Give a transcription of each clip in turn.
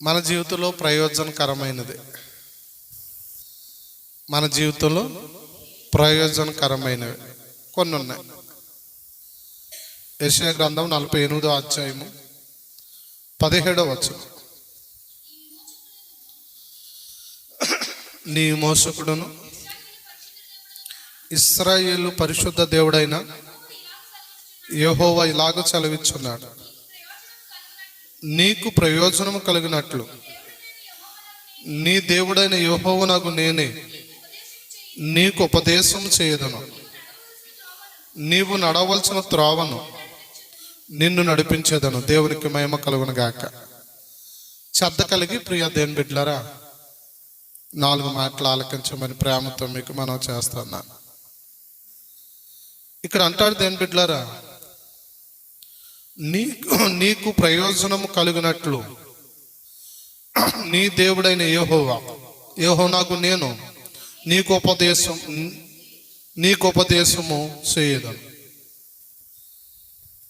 మన జీవితంలో ప్రయోజనకరమైనది. మన జీవితంలో ప్రయోజనకరమైనవి కొన్ని ఉన్నాయి. యెషయా గ్రంథం 48వ అధ్యాయము 17వ వచనం. నీ మోసకుడును ఇశ్రాయేలు పరిశుద్ధ దేవుడైన యెహోవా ఇలాగ సెలవిచ్చున్నాడు, నీకు ప్రయోజనము కలిగినట్లు నీ దేవుడైన యెహోవానగు నేనే నీకు ఉపదేశం చేయదను. నీవు నడవలసిన త్రోవను నిన్ను నడిపించేదను. దేవునికి మహిమ కలుగును గాక. శ్రద్ధ కలిగి ప్రియ దేవుని బిడ్డలారా, 4 మాటలు ఆలకించమని ప్రేమతో మీకు మనం చేస్తున్నాను. ఇక్కడ అంటాడు దేవుని బిడ్డలారా, నీకు ప్రయోజనము కలిగినట్లు నీ దేవుడైన యెహోవానగు నేను నీకు ఉపదేశము చేయదను.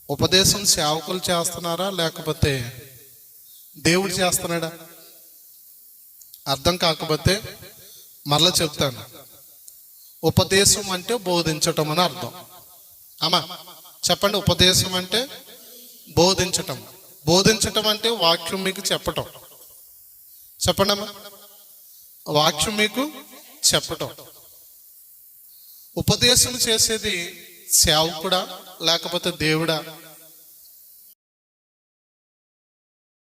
ఉపదేశం సేవకులు చేస్తున్నారా లేకపోతే దేవుడు చేస్తున్నాడా? అర్థం కాకపోతే మరలా చెప్తాను. ఉపదేశం అంటే బోధించటం అని అర్థం. అమ్మా చెప్పండి. ఉపదేశం అంటే బోధించటం. బోధించటం అంటే వాక్యం మీకు చెప్పటం. చెప్పండి అమ్మా. వాక్యం మీకు చెప్పటం. ఉపదేశం చేసేది సేవకుడా లేకపోతే దేవుడా